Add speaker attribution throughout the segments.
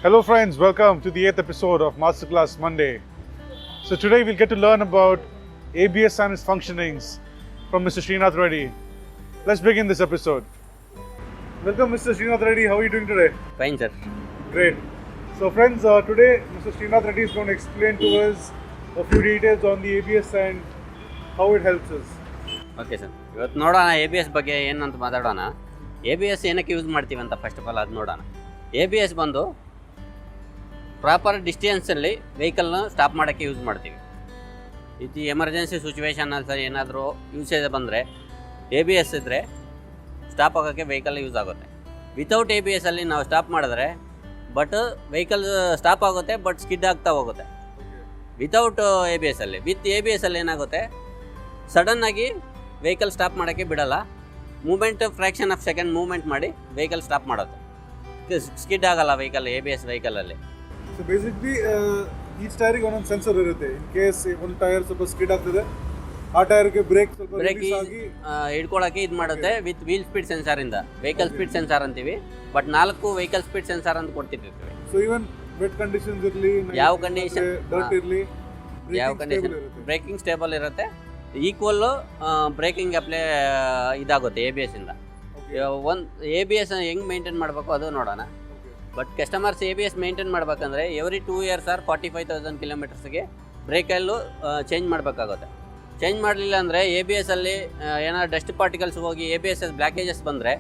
Speaker 1: Hello friends, welcome to the 8th episode of Masterclass Monday. So today we'll get to learn about ABS and its functionings from Mr. Srinath Reddy. Let's begin this episode. Welcome Mr. Srinath Reddy, how are you doing today?
Speaker 2: Fine, sir.
Speaker 1: Great. So friends, today Mr. Srinath Reddy is going to explain to us a few details on the ABS and how it helps us.
Speaker 2: Okay sir, ಇವತ್ತು ನೋಡೋಣ ABS ಬಗ್ಗೆ ಏನಂತ ಮಾತಾಡೋಣ. ABS ಏನಕ್ಕೆ use ಮಾಡ್ತೀವಿ ಅಂತ first of all ಅದು ನೋಡೋಣ. ABS ಬಂದು ಪ್ರಾಪರ್ ಡಿಸ್ಟೆನ್ಸಲ್ಲಿ ವೆಹಿಕಲ್ನ ಸ್ಟಾಪ್ ಮಾಡೋಕ್ಕೆ ಯೂಸ್ ಮಾಡ್ತೀವಿ. ಇದು ಎಮರ್ಜೆನ್ಸಿ ಸಿಚುವೇಷನಲ್ಲಿ ಏನಾದರೂ ಯೂಸೇಜ್ ಬಂದರೆ ABS ಇದ್ದರೆ ಸ್ಟಾಪ್ ಆಗೋಕ್ಕೆ ವೆಹಿಕಲ್ ಯೂಸ್ ಆಗುತ್ತೆ. ವಿತೌಟ್ ABS ಅಲ್ಲಿ ನಾವು ಸ್ಟಾಪ್ ಮಾಡಿದ್ರೆ ಬಟ್ ವೆಹಿಕಲ್ ಸ್ಟಾಪ್ ಆಗುತ್ತೆ ಬಟ್ ಸ್ಕಿಡ್ ಆಗ್ತಾ ಹೋಗುತ್ತೆ. ವಿತೌಟ್ ABS ಅಲ್ಲಿ. ವಿತ್ ABS ಅಲ್ಲಿ ಏನಾಗುತ್ತೆ, ಸಡನ್ನಾಗಿ ವೆಹಿಕಲ್ ಸ್ಟಾಪ್ ಮಾಡೋಕ್ಕೆ ಬಿಡಲ್ಲ. Moment fraction of second movement ಮಾಡಿ ವೆಹಿಕಲ್ ಸ್ಟಾಪ್ ಮಾಡೋದು. ಸ್ಕಿಡ್ ಆಗಲ್ಲ ವೆಹಿಕಲ್ ABS ವೆಹಿಕಲಲ್ಲಿ.
Speaker 1: ಸೊ ಬೇಸಿಕ್ಲಿ ಈಚ್ ಟೈರಿಗೆ ಒಂದೊಂದು ಸೆನ್ಸರ್ ಇರುತ್ತೆ. ಇನ್ ಕೇಸ್ ಒಂದು ಟೈರ್ ಸ್ವಲ್ಪ ಸ್ಕಿಡ್ ಆಗ್ತದೆ, ಆ ಟೈರ್ಗೆ ಬ್ರೇಕ್
Speaker 2: ಹಿಡ್ಕೊಳ್ಳೋಕೆ ಇದು ಮಾಡುತ್ತೆ. With wheel speed ಸೆನ್ಸಾರಿಂದ vehicle speed sensor ಅಂತೀವಿ, ಬಟ್ 4 ವೆಹಿಕಲ್ ಸ್ಪೀಡ್ ಸೆನ್ಸಾರ್ ಅಂತ ಕೊಡ್ತಿರ್ತೀವಿ.
Speaker 1: ಸೊ ಈವನ್ ವೆಟ್ ಕಂಡೀಷನ್ಸ್ ಇರಲಿ,
Speaker 2: ಯಾವ ಕಂಡೀಷನ್,
Speaker 1: ಡರ್ಟ್ ಇರಲಿ,
Speaker 2: ಯಾವ ಕಂಡೀಷನ್ ಬ್ರೇಕಿಂಗ್ ಸ್ಟೇಬಲ್ ಇರುತ್ತೆ. ಈಕ್ವಲ್ಲು ಬ್ರೇಕಿಂಗ್ ಅಪ್ಲೈ ಇದಾಗುತ್ತೆ ABS ಇಂದ. ಒಂದು ABS ಹೆಂಗೆ ಮೇಂಟೈನ್ ಮಾಡಬೇಕು ಅದು ನೋಡೋಣ. ಬಟ್ ಕಸ್ಟಮರ್ಸ್ ABS ಮೇಂಟೈನ್ ಮಾಡಬೇಕಂದ್ರೆ ಎವ್ರಿ 2 years ಆರ್ 45,000 kilometersಗೆ ಬ್ರೇಕಲ್ಲೂ ಚೇಂಜ್ ಮಾಡಬೇಕಾಗುತ್ತೆ. ಚೇಂಜ್ ಮಾಡಲಿಲ್ಲ ಅಂದರೆ ABS ಅಲ್ಲಿ ಏನಾದ್ರು ಡಸ್ಟ್ ಪಾರ್ಟಿಕಲ್ಸ್ ಹೋಗಿ ABS ಬ್ಲ್ಯಾಕೇಜಸ್ ಬಂದರೆ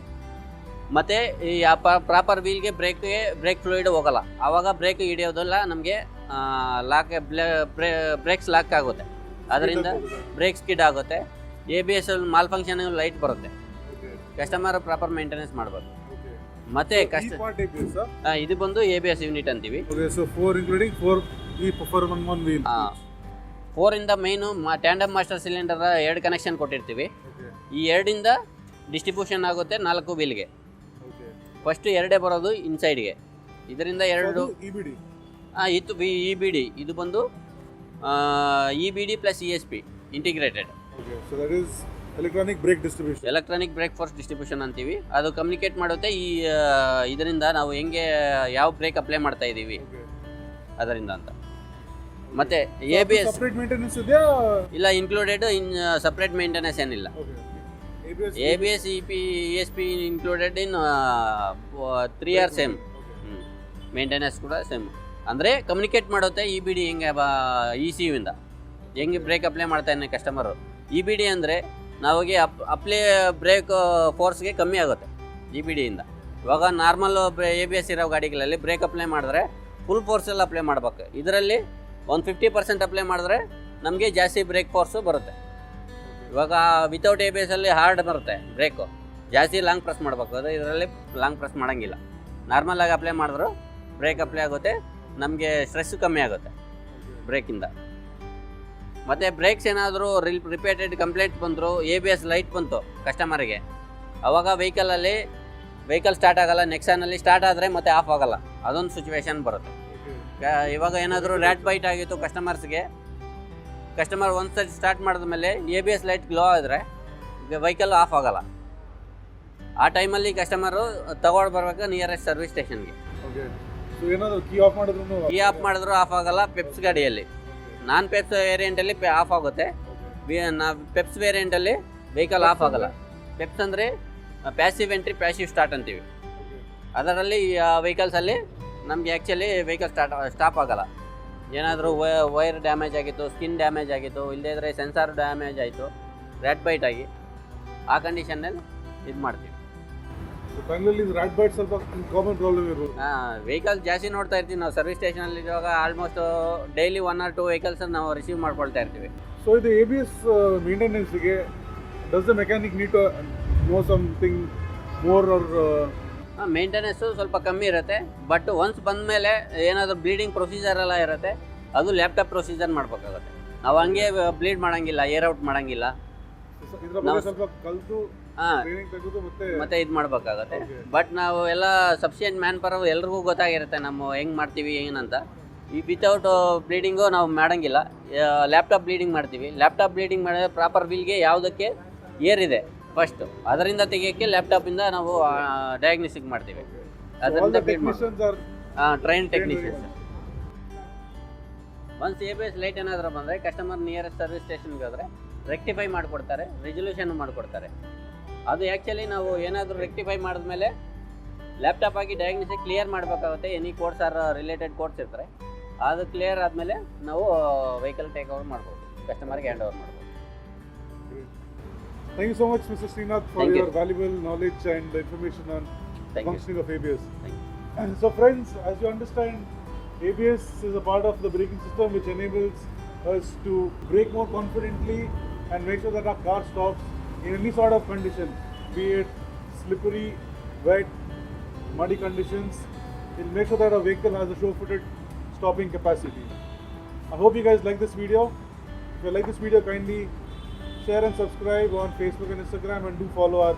Speaker 2: ಮತ್ತು ಈ ಪ್ರಾಪರ್ ವೀಲ್ಗೆ ಬ್ರೇಕ್ ಫ್ಲೂಯಿಡ್ ಹೋಗಲ್ಲ. ಆವಾಗ ಬ್ರೇಕ್ ಹಿಡಿಯೋದಲ್ಲ, ನಮಗೆ ಬ್ರೇಕ್ಸ್ ಲಾಕ್ ಆಗುತ್ತೆ. ಅದರಿಂದ ಬ್ರೇಕ್ ಸ್ಕಿಡ್ ಆಗುತ್ತೆ. ABS ಮಾಲ್ ಫಂಕ್ಷನ್ ಲೈಟ್ ಬರುತ್ತೆ. ಕಸ್ಟಮರ್ ಪ್ರಾಪರ್ ಮೇಂಟೆನೆನ್ಸ್ ಮಾಡಬೇಕು. ಮತ್ತೆ ಇದು ಬಂದು ABS ಯೂನಿಟ್ ಅಂತೀವಿ. 4 ಇಂದ ಮೈನು ಟ್ಯಾಂಡಮ್ ಮಾಸ್ಟರ್ ಸಿಲಿಂಡರ್ 2 ಕನೆಕ್ಷನ್ ಕೊಟ್ಟಿರ್ತೀವಿ. ಈ 2ಇಂದ ಡಿಸ್ಟ್ರಿಬ್ಯೂಷನ್ ಆಗುತ್ತೆ 4 ವೀಲ್ಗೆ. ಫಸ್ಟ್ 2 ಬರೋದು ಇನ್ಸೈಡ್ಗೆ. ಇದರಿಂದ 2 ಇದು EBD. ಇದು ಬಂದು EBD plus ESP integrated.
Speaker 1: Electronic
Speaker 2: brake force distribution ಅಂತೀವಿ. ಅದು ಕಮ್ಯುನಿಕೇಟ್ ಮಾಡುತ್ತೆ ಈ ಇದರಿಂದ ನಾವು ಹೆಂಗೆ ಯಾವ ಬ್ರೇಕ್ ಅಪ್ಲೈ ಮಾಡ್ತಾ ಇದ್ದೀವಿ ಅದರಿಂದ ಅಂತ. ಮತ್ತೆ ABS ಇಲ್ಲ, ಇನ್ಕ್ಲೂಡೆಡ್ ಇನ್ ಸಪ್ರೇಟ್ ಮೇಂಟೆನೆನ್ಸ್ ಏನಿಲ್ಲ. ABS ESP included in 3 years same. Maintenance ಕೂಡ ಸೇಮ್. ಅಂದರೆ ಕಮ್ಯುನಿಕೇಟ್ ಮಾಡುತ್ತೆ EBD ಹೆಂಗೆ ECU ಇಂದ ಹೆಂಗೆ ಬ್ರೇಕ್ ಅಪ್ಲೈ ಮಾಡ್ತಾ ಇದ್ದಾನೆ ಕಸ್ಟಮರು. EBD ಅಂದರೆ ನಾವಿಗೆ ಅಪ್ಲೈ ಬ್ರೇಕ್ ಫೋರ್ಸ್ಗೆ ಕಮ್ಮಿ ಆಗುತ್ತೆ EBD ಇಂದ. ಇವಾಗ ನಾರ್ಮಲ್ ABS ಇರೋ ಗಾಡಿಗಳಲ್ಲಿ ಬ್ರೇಕ್ ಅಪ್ಲೈ ಮಾಡಿದ್ರೆ ಫುಲ್ ಫೋರ್ಸಲ್ಲಿ ಅಪ್ಲೈ ಮಾಡ್ಬೇಕು. ಇದರಲ್ಲಿ ಒಂದು 50% ಅಪ್ಲೈ ಮಾಡಿದ್ರೆ ನಮಗೆ ಜಾಸ್ತಿ ಬ್ರೇಕ್ ಫೋರ್ಸು ಬರುತ್ತೆ. ಇವಾಗ ವಿತೌಟ್ ABS ಅಲ್ಲಿ ಹಾರ್ಡ್ ಬರುತ್ತೆ ಬ್ರೇಕು, ಜಾಸ್ತಿ ಲಾಂಗ್ ಪ್ರೆಸ್ ಮಾಡಬೇಕು. ಅದು ಇದರಲ್ಲಿ ಲಾಂಗ್ ಪ್ರೆಸ್ ಮಾಡೋಂಗಿಲ್ಲ. ನಾರ್ಮಲಾಗಿ ಅಪ್ಲೈ ಮಾಡಿದ್ರು ಬ್ರೇಕ್ ಅಪ್ಲೈ ಆಗುತ್ತೆ, ನಮಗೆ ಸ್ಟ್ರೆಸ್ಸು ಕಮ್ಮಿ ಆಗುತ್ತೆ ಬ್ರೇಕಿಂದ. ಮತ್ತು ಬ್ರೇಕ್ಸ್ ಏನಾದರೂ ರಿಪೀಟೆಡ್ ಕಂಪ್ಲೇಂಟ್ ಬಂದರು, ABS ಲೈಟ್ ಬಂತು ಕಸ್ಟಮರಿಗೆ, ಆವಾಗ ವೆಹಿಕಲ್ ಸ್ಟಾರ್ಟ್ ಆಗಲ್ಲ. ನೆಕ್ಸಾನಲ್ಲಿ ಸ್ಟಾರ್ಟ್ ಆದರೆ ಮತ್ತೆ ಆಫ್ ಆಗಲ್ಲ. ಅದೊಂದು ಸಿಚುವೇಶನ್ ಬರುತ್ತೆ. ಇವಾಗ ಏನಾದರೂ ರ್ಯಾಟ್ ಬೈಟ್ ಆಗಿತ್ತು ಕಸ್ಟಮರ್ ಒಂದು ಸರಿ ಸ್ಟಾರ್ಟ್ ಮಾಡಿದ್ಮೇಲೆ ABS ಲೈಟ್ ಗ್ಲೋ ಆದರೆ ವೆಹಿಕಲ್ ಆಫ್ ಆಗಲ್ಲ. ಆ ಟೈಮಲ್ಲಿ ಕಸ್ಟಮರು ತಗೊಂಡು ಬರಬೇಕು ನಿಯರೆಸ್ಟ್ ಸರ್ವಿಸ್ ಸ್ಟೇಷನ್ಗೆ.
Speaker 1: ಕೀ
Speaker 2: ಆಫ್ ಮಾಡಿದ್ರು ಆಫ್ ಆಗಲ್ಲ. ಪೆಪ್ಸ್ ಗಾಡಿಯಲ್ಲಿ, ನಾನ್ ಪೆಪ್ಸ್ ವೇರಿಯಂಟಲ್ಲಿ ಆಫ್ ಆಗುತ್ತೆ. ಪೆಪ್ಸ್ ವೇರಿಯಂಟಲ್ಲಿ ವೆಹಿಕಲ್ ಆಫ್ ಆಗಲ್ಲ. ಪೆಪ್ಸ್ ಅಂದರೆ ಪ್ಯಾಸಿವ್ ಎಂಟ್ರಿ ಪ್ಯಾಸಿವ್ ಸ್ಟಾರ್ಟ್ ಅಂತೀವಿ. ಅದರಲ್ಲಿ ವೆಹಿಕಲ್ಸಲ್ಲಿ ನಮಗೆ ಆ್ಯಕ್ಚುಲಿ ವೆಹಿಕಲ್ ಸ್ಟಾಪ್ ಆಗಲ್ಲ. ಏನಾದರೂ ವೈರ್ ಡ್ಯಾಮೇಜ್ ಆಗಿತ್ತು, ಸ್ಕಿನ್ ಡ್ಯಾಮೇಜ್ ಆಗಿತ್ತು, ಇಲ್ಲದೇ ಇದ್ದರೆ ಸೆನ್ಸಾರ್ ಡ್ಯಾಮೇಜ್ ಆಯಿತು, ರ್ಯಾಟ್ ಬೈಟ್ ಆಗಿ, ಆ ಕಂಡೀಷನ್ನಲ್ಲಿ ಇದು ಮಾಡ್ತೀವಿ. ವೆಹಿಕಲ್ ಜಾಸ್ತಿ ನೋಡ್ತಾ ಇರ್ತೀವಿ ನಾವು ಸರ್ವಿಸ್ ಸ್ಟೇಷನಲ್ಲಿ. ಇವಾಗ ಆಲ್ಮೋಸ್ಟ್ ಡೈಲಿ 1 or 2 ವೆಹಿಕಲ್ಸ್ ನಾವು ರಿಸೀವ್ ಮಾಡ್ಕೊಳ್ತಾ ಇರ್ತೀವಿ.
Speaker 1: ಸೊ ಇದು ABS ಮೇಂಟೆನೆನ್ಸ್ಗೆ does the mechanic need to know something more or?
Speaker 2: Maintenance ಸ್ವಲ್ಪ ಕಮ್ಮಿ ಇರುತ್ತೆ. ಬಟ್ ಒನ್ಸ್ ಬಂದ ಮೇಲೆ ಏನಾದರೂ ಬ್ಲೀಡಿಂಗ್ ಪ್ರೊಸೀಜರ್ ಎಲ್ಲ ಇರುತ್ತೆ, ಅದು ಲ್ಯಾಪ್ಟಾಪ್ ಪ್ರೊಸೀಜರ್ ಮಾಡಬೇಕಾಗುತ್ತೆ. ನಾವು ಹಂಗೆ ಬ್ಲೀಡ್ ಮಾಡೋಂಗಿಲ್ಲ, ಏರ್ ಔಟ್ ಮಾಡೋಂಗಿಲ್ಲ. ಮತ್ತೆ ಇದು ಮಾಡಬೇಕಾಗತ್ತೆ. ಬಟ್ ನಾವು ಎಲ್ಲ ಸಫಿಷಿಯೆಂಟ್ ಮ್ಯಾನ್ ಪವರ್ ಎಲ್ರಿಗೂ ಗೊತ್ತಾಗಿರುತ್ತೆ ನಮ್ಮ ಹೆಂಗೆ ಮಾಡ್ತೀವಿ ಏನಂತ. ಈ ವಿತೌಟ್ ಬ್ಲೀಡಿಂಗು ನಾವು ಮಾಡೋಂಗಿಲ್ಲ. ಲ್ಯಾಪ್ಟಾಪ್ ಬ್ಲೀಡಿಂಗ್ ಮಾಡ್ತೀವಿ. ಲ್ಯಾಪ್ಟಾಪ್ ಬ್ಲೀಡಿಂಗ್ ಮಾಡಿದ್ರೆ ಪ್ರಾಪರ್ ವೀಲ್ಗೆ ಯಾವುದಕ್ಕೆ ಏರ್ ಇದೆ ಫಸ್ಟ್ ಅದರಿಂದ ತೆಗಿಯೋಕ್ಕೆ ಲ್ಯಾಪ್ಟಾಪಿಂದ ನಾವು ಡಯಾಗ್ನೋಸ್ಟಿಕ್ ಮಾಡ್ತೀವಿ. ಅದರಿಂದ train technicians. Once ABS light ಏನಾದರೂ ಬಂದರೆ ಕಸ್ಟಮರ್ ನಿಯರೆಸ್ಟ್ ಸರ್ವಿಸ್ ಸ್ಟೇಷನ್ಗೆ ಹೋದರೆ ರೆಕ್ಟಿಫೈ ಮಾಡಿಕೊಡ್ತಾರೆ, ರೆಸೊಲ್ಯೂಷನ್ ಮಾಡಿಕೊಡ್ತಾರೆ. ಅದು ಆ್ಯಕ್ಚುಲಿ ನಾವು ಏನಾದರೂ ರೆಕ್ಟಿಫೈ ಮಾಡಿದ್ಮೇಲೆ ಲ್ಯಾಪ್ಟಾಪ್ ಆಗಿ ಡಯಾಗ್ನೋಸಿಸ್ ಕ್ಲಿಯರ್ ಮಾಡಬೇಕಾಗುತ್ತೆ. Any codes are related codes ಇರ್ತಾರೆ, ಅದು ಕ್ಲಿಯರ್ ಆದಮೇಲೆ ನಾವು ವೆಹಿಕಲ್ ಟೇಕ್ ಓವರ್ ಮಾಡ್ಬೋದು, ಕಸ್ಟಮರ್ಗೆ ಹ್ಯಾಂಡ್ ಓವರ್ ಮಾಡ್ಬೋದು.
Speaker 1: Thank you so much, Mr. Srinath, for
Speaker 2: Thank you.
Speaker 1: your valuable knowledge and information on
Speaker 2: Thank you.
Speaker 1: functioning of ABS.
Speaker 2: Thank you.
Speaker 1: And so friends, as you understand, ABS is a part of the braking system which enables us to brake more confidently and make sure that our car stops in any sort of condition, be it slippery, wet, muddy conditions. It'll make sure that our vehicle has a sure-footed stopping capacity. I hope you guys like this video. If you like this video, kindly share and subscribe on Facebook and Instagram, and do follow our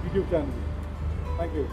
Speaker 1: YouTube channel. Thank you.